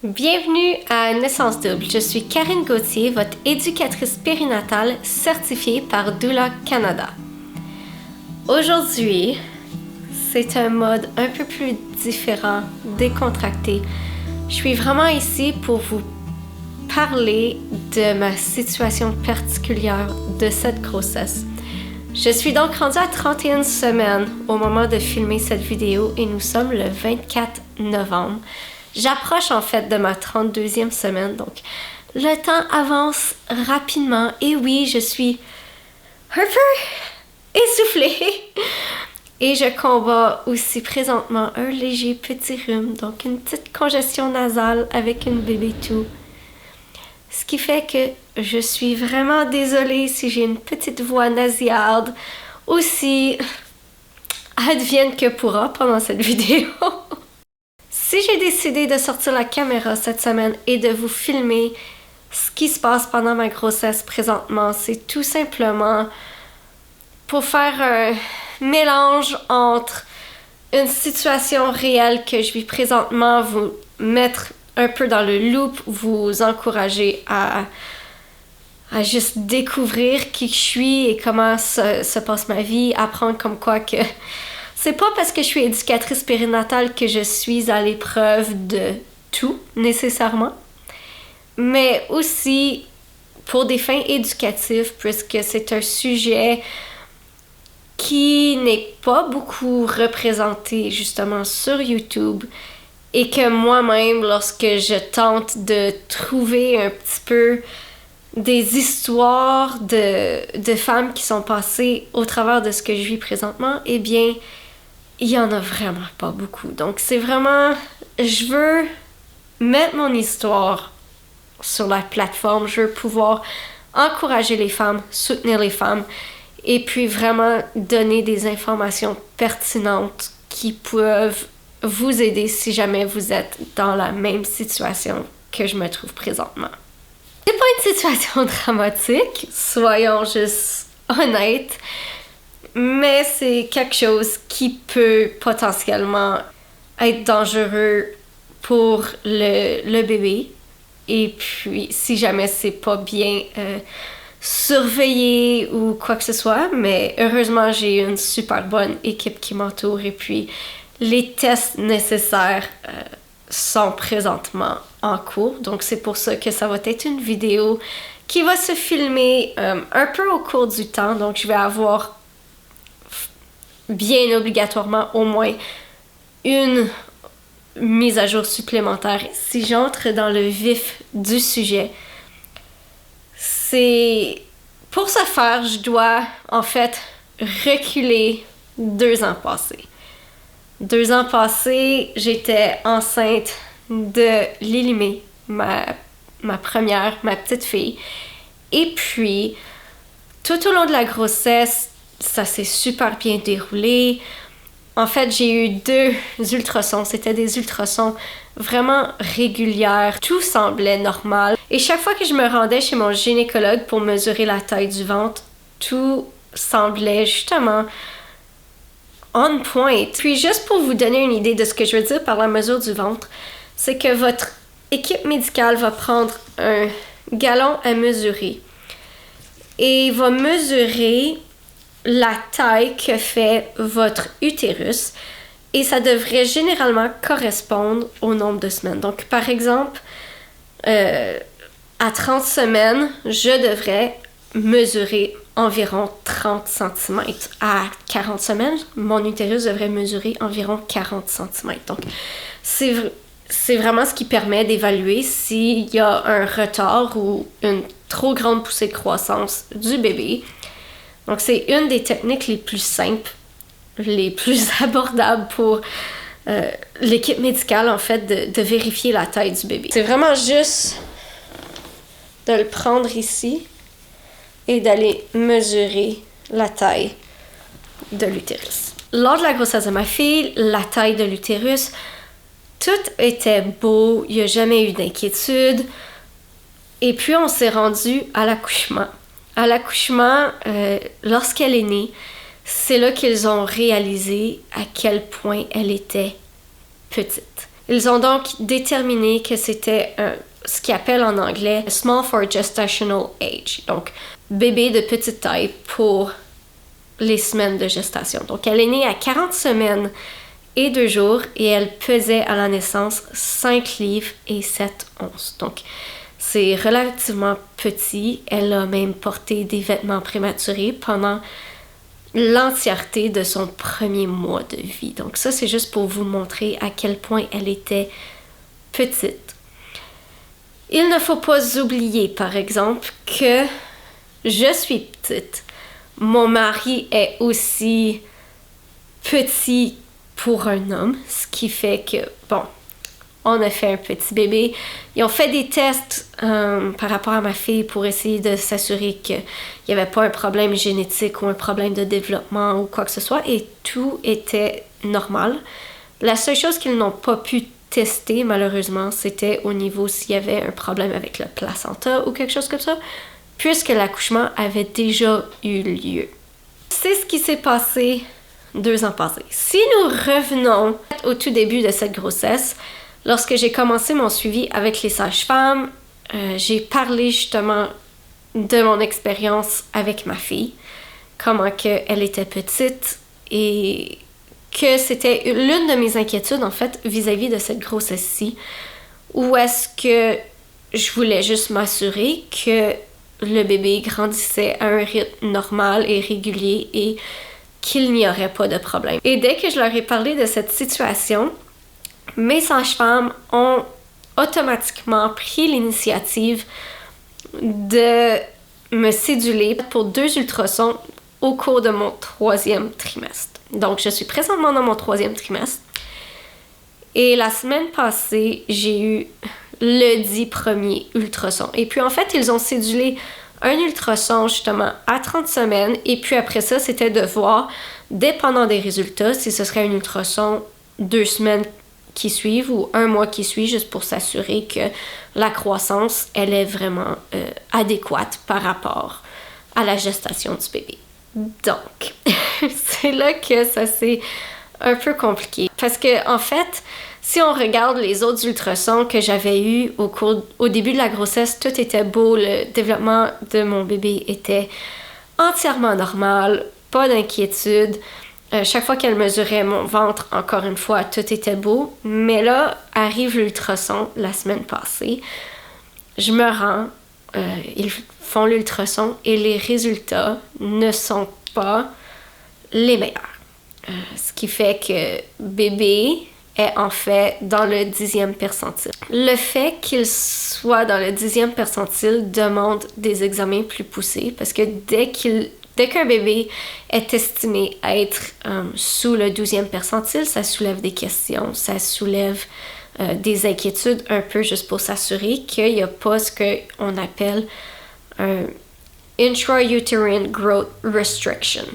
Bienvenue à Naissance Double. Je suis Karine Gauthier, votre éducatrice périnatale certifiée par Doula Canada. Aujourd'hui, c'est un mode un peu plus différent, décontracté. Je suis vraiment ici pour vous parler de ma situation particulière de cette grossesse. Je suis donc rendue à 31 semaines au moment de filmer cette vidéo et nous sommes le 24 novembre. J'approche en fait de ma 32e semaine, donc le temps avance rapidement et oui, je suis un peu essoufflée. Et je combats aussi présentement un léger petit rhume, donc une petite congestion nasale avec une bébé tout. Ce qui fait que je suis vraiment désolée si j'ai une petite voix nasillarde. Aussi, advienne que pourra pendant cette vidéo. Si j'ai décidé de sortir la caméra cette semaine et de vous filmer ce qui se passe pendant ma grossesse présentement, c'est tout simplement pour faire un mélange entre une situation réelle que je vis présentement, vous mettre un peu dans le loop, vous encourager à juste découvrir qui je suis et comment se passe ma vie, apprendre comme quoi que c'est pas parce que je suis éducatrice périnatale que je suis à l'épreuve de tout, nécessairement, mais aussi pour des fins éducatives, puisque c'est un sujet qui n'est pas beaucoup représenté justement sur YouTube et que moi-même, lorsque je tente de trouver un petit peu des histoires de femmes qui sont passées au travers de ce que je vis présentement, eh bien, il y en a vraiment pas beaucoup. Donc c'est vraiment, je veux mettre mon histoire sur la plateforme, je veux pouvoir encourager les femmes, soutenir les femmes et puis vraiment donner des informations pertinentes qui peuvent vous aider si jamais vous êtes dans la même situation que je me trouve présentement. C'est pas une situation dramatique, soyons juste honnêtes, mais c'est quelque chose qui peut potentiellement être dangereux pour le bébé. Et puis, si jamais c'est pas bien surveillé ou quoi que ce soit, mais heureusement, j'ai une super bonne équipe qui m'entoure et puis les tests nécessaires sont présentement en cours. Donc, c'est pour ça que ça va être une vidéo qui va se filmer un peu au cours du temps. Donc, je vais avoir bien obligatoirement au moins une mise à jour supplémentaire. Si j'entre dans le vif du sujet, c'est pour ce faire, je dois en fait reculer 2 ans passés. 2 ans passés, j'étais enceinte de Lilimé, ma petite fille. Et puis, tout au long de la grossesse, ça s'est super bien déroulé. En fait, j'ai eu 2 ultrasons. C'était des ultrasons vraiment régulières. Tout semblait normal. Et chaque fois que je me rendais chez mon gynécologue pour mesurer la taille du ventre, tout semblait justement on point. Puis juste pour vous donner une idée de ce que je veux dire par la mesure du ventre, c'est que votre équipe médicale va prendre un gallon à mesurer et va mesurer la taille que fait votre utérus et ça devrait généralement correspondre au nombre de semaines. Donc, par exemple, à 30 semaines, je devrais mesurer environ 30 cm. À 40 semaines, mon utérus devrait mesurer environ 40 cm. Donc, c'est vraiment ce qui permet d'évaluer s'il y a un retard ou une trop grande poussée de croissance du bébé. Donc, c'est une des techniques les plus simples, les plus abordables pour l'équipe médicale, en fait, de vérifier la taille du bébé. C'est vraiment juste de le prendre ici et d'aller mesurer la taille de l'utérus. Lors de la grossesse de ma fille, la taille de l'utérus, tout était beau, il n'y a jamais eu d'inquiétude. Et puis, on s'est rendu à l'accouchement. À l'accouchement, lorsqu'elle est née, c'est là qu'ils ont réalisé à quel point elle était petite. Ils ont donc déterminé que c'était ce qu'ils appellent en anglais small for gestational age, donc bébé de petite taille pour les semaines de gestation. Donc elle est née à 40 semaines et 2 jours et elle pesait à la naissance 5 livres et 7 onces. Donc c'est relativement petit. Elle a même porté des vêtements prématurés pendant l'entièreté de son premier mois de vie. Donc ça, c'est juste pour vous montrer à quel point elle était petite. Il ne faut pas oublier, par exemple, que je suis petite. Mon mari est aussi petit pour un homme, ce qui fait que, bon, on a fait un petit bébé. Ils ont fait des tests par rapport à ma fille pour essayer de s'assurer qu'il n'y avait pas un problème génétique ou un problème de développement ou quoi que ce soit, et tout était normal. La seule chose qu'ils n'ont pas pu tester, malheureusement, c'était au niveau s'il y avait un problème avec le placenta ou quelque chose comme ça, puisque l'accouchement avait déjà eu lieu. C'est ce qui s'est passé 2 ans passés. Si nous revenons au tout début de cette grossesse, lorsque j'ai commencé mon suivi avec les sages-femmes, j'ai parlé justement de mon expérience avec ma fille, comment elle était petite et que c'était l'une de mes inquiétudes en fait vis-à-vis de cette grossesse-ci, où est-ce que je voulais juste m'assurer que le bébé grandissait à un rythme normal et régulier et qu'il n'y aurait pas de problème. Et dès que je leur ai parlé de cette situation, mes sages-femmes ont automatiquement pris l'initiative de me céduler pour 2 ultrasons au cours de mon 3e trimestre. Donc, je suis présentement dans mon 3e trimestre. Et la semaine passée, j'ai eu le 10 premier ultrason. Et puis, en fait, ils ont cédulé un ultrason justement à 30 semaines. Et puis après ça, c'était de voir, dépendant des résultats, si ce serait un ultrason 2 semaines qui suivent ou 1 mois qui suit, juste pour s'assurer que la croissance, elle est vraiment adéquate par rapport à la gestation du bébé. Donc, c'est là que ça s'est un peu compliqué. Parce que, en fait, si on regarde les autres ultrasons que j'avais eus au début de la grossesse, tout était beau, le développement de mon bébé était entièrement normal, pas d'inquiétude. Chaque fois qu'elle mesurait mon ventre, encore une fois, tout était beau. Mais là, arrive l'ultrason la semaine passée. Je me rends, ils font l'ultrason et les résultats ne sont pas les meilleurs. Ce qui fait que bébé est en fait dans le 10e percentile. Le fait qu'il soit dans le 10e percentile demande des examens plus poussés parce que dès qu'un bébé est estimé à être sous le 12e percentile, ça soulève des questions, ça soulève des inquiétudes un peu juste pour s'assurer qu'il n'y a pas ce qu'on appelle un intrauterine growth restriction.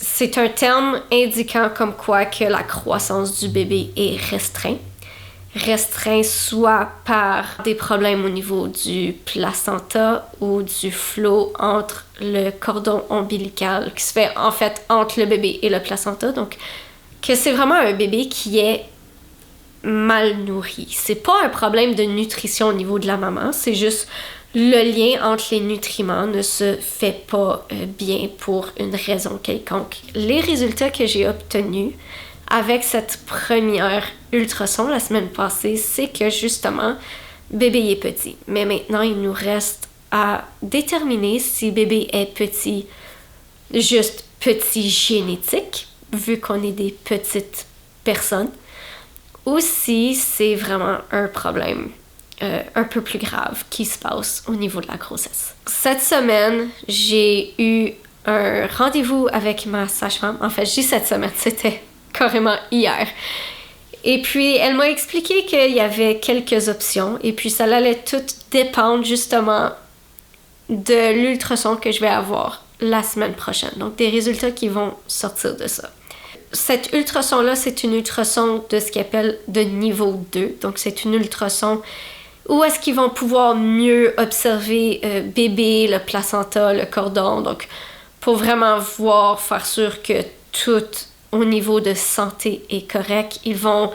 C'est un terme indiquant comme quoi que la croissance du bébé est restreinte. Restreint soit par des problèmes au niveau du placenta ou du flot entre le cordon ombilical qui se fait en fait entre le bébé et le placenta. Donc, que c'est vraiment un bébé qui est mal nourri. C'est pas un problème de nutrition au niveau de la maman, c'est juste le lien entre les nutriments ne se fait pas bien pour une raison quelconque. Les résultats que j'ai obtenus avec cette première ultrason la semaine passée, c'est que justement, bébé est petit. Mais maintenant, il nous reste à déterminer si bébé est petit, juste petit génétique, vu qu'on est des petites personnes, ou si c'est vraiment un problème un peu plus grave qui se passe au niveau de la grossesse. Cette semaine, j'ai eu un rendez-vous avec ma sage-femme. En fait, je dis cette semaine, c'était carrément hier. Et puis, elle m'a expliqué qu'il y avait quelques options et puis ça allait tout dépendre justement de l'ultrason que je vais avoir la semaine prochaine. Donc, des résultats qui vont sortir de ça. Cette ultrason-là, c'est une ultrason de ce qu'ils appellent de niveau 2. Donc, c'est une ultrason où est-ce qu'ils vont pouvoir mieux observer bébé, le placenta, le cordon. Donc, pour vraiment voir, faire sûr que tout au niveau de santé est correct. Ils vont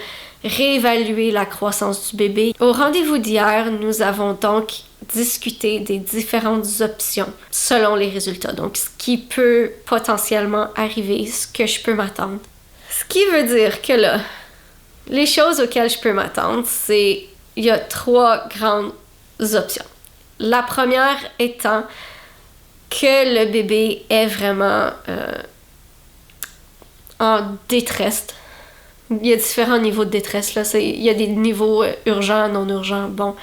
réévaluer la croissance du bébé. Au rendez-vous d'hier, nous avons donc discuté des différentes options selon les résultats. Donc, ce qui peut potentiellement arriver, ce que je peux m'attendre. Ce qui veut dire que là, les choses auxquelles je peux m'attendre, c'est il y a 3 grandes options. La première étant que le bébé est vraiment en détresse. Il y a différents niveaux de détresse, là. Il y a des niveaux urgents, non urgents, bon.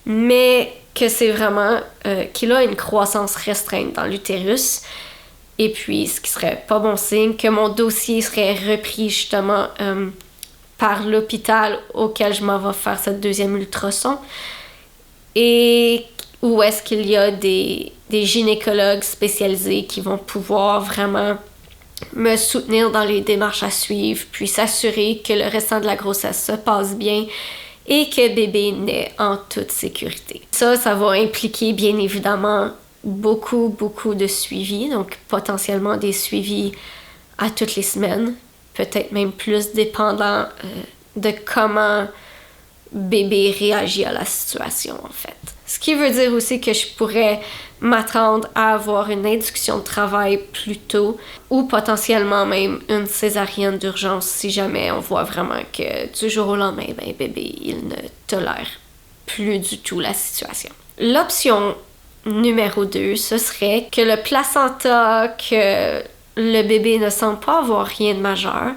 Mais que c'est vraiment qu'il a une croissance restreinte dans l'utérus. Et puis, ce qui serait pas bon signe, que mon dossier serait repris justement par l'hôpital auquel je m'en vais faire cette deuxième ultrason. Et où est-ce qu'il y a des gynécologues spécialisés qui vont pouvoir vraiment me soutenir dans les démarches à suivre, puis s'assurer que le restant de la grossesse se passe bien et que bébé naît en toute sécurité. Ça va impliquer bien évidemment beaucoup de suivi, donc potentiellement des suivis à toutes les semaines, peut-être même plus dépendant de comment bébé réagit à la situation en fait. Ce qui veut dire aussi que je pourrais m'attendre à avoir une induction de travail plus tôt ou potentiellement même une césarienne d'urgence si jamais on voit vraiment que du jour au lendemain, ben, bébé, il ne tolère plus du tout la situation. L'option numéro 2, ce serait que le placenta, que le bébé ne semble pas avoir rien de majeur,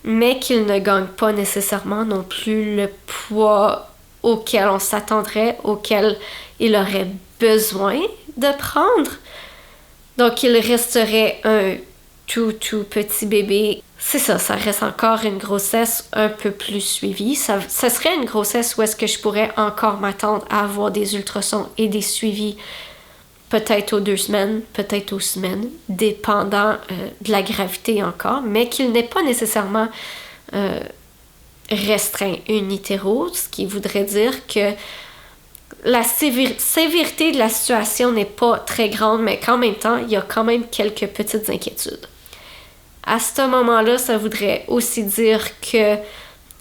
mais qu'il ne gagne pas nécessairement non plus le poids auquel on s'attendrait, auquel il aurait besoin de prendre. Donc, il resterait un tout petit bébé. C'est ça reste encore une grossesse un peu plus suivie. Ça serait une grossesse où est-ce que je pourrais encore m'attendre à avoir des ultrasons et des suivis peut-être aux 2 semaines, peut-être aux semaines, dépendant de la gravité encore, mais qu'il n'est pas nécessairement restreint in utero, ce qui voudrait dire que la sévérité de la situation n'est pas très grande, mais qu'en même temps, il y a quand même quelques petites inquiétudes. À ce moment-là, ça voudrait aussi dire que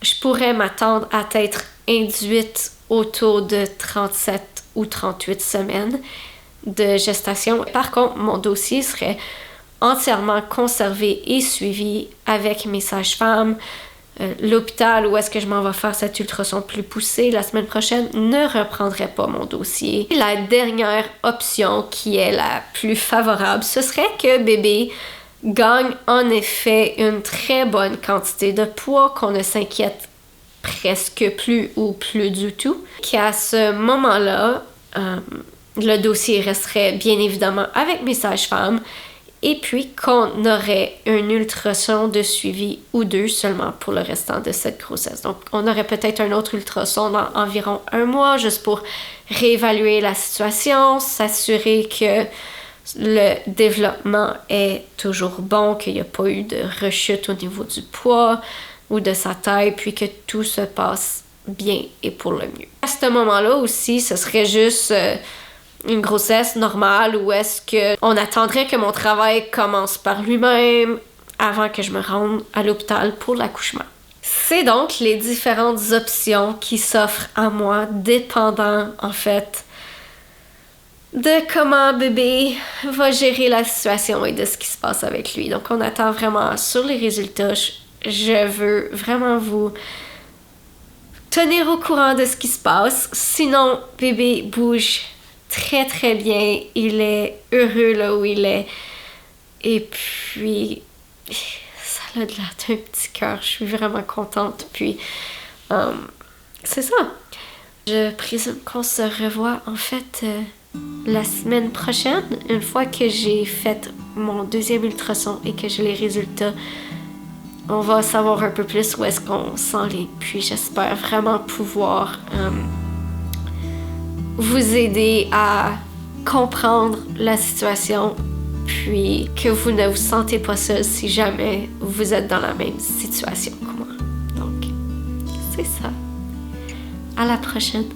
je pourrais m'attendre à être induite autour de 37 ou 38 semaines de gestation. Par contre, mon dossier serait entièrement conservé et suivi avec mes sages-femmes. L'hôpital où est-ce que je m'en vais faire cet ultrason plus poussé la semaine prochaine ne reprendrait pas mon dossier. Et la dernière option qui est la plus favorable, ce serait que bébé gagne en effet une très bonne quantité de poids, qu'on ne s'inquiète presque plus ou plus du tout, qu'à ce moment-là, le dossier resterait bien évidemment avec mes sages-femmes et puis qu'on aurait un ultrason de suivi ou 2 seulement pour le restant de cette grossesse. Donc, on aurait peut-être un autre ultrason dans environ 1 mois juste pour réévaluer la situation, s'assurer que le développement est toujours bon, qu'il n'y a pas eu de rechute au niveau du poids ou de sa taille, puis que tout se passe bien et pour le mieux. À ce moment-là aussi, ce serait juste une grossesse normale où est-ce qu'on attendrait que mon travail commence par lui-même avant que je me rende à l'hôpital pour l'accouchement. C'est donc les différentes options qui s'offrent à moi, dépendant en fait de comment bébé va gérer la situation et de ce qui se passe avec lui. Donc on attend vraiment sur les résultats. Je veux vraiment vous tenir au courant de ce qui se passe. Sinon, bébé bouge très bien. Il est heureux là où il est. Et puis, ça a de l'air d'un petit cœur. Je suis vraiment contente. Puis, c'est ça. Je présume qu'on se revoit en fait la semaine prochaine, une fois que j'ai fait mon deuxième ultrason et que j'ai les résultats. On va savoir un peu plus où est-ce qu'on s'enligne. Puis j'espère vraiment pouvoir vous aider à comprendre la situation, puis que vous ne vous sentez pas seul si jamais vous êtes dans la même situation que moi. Donc, c'est ça. À la prochaine.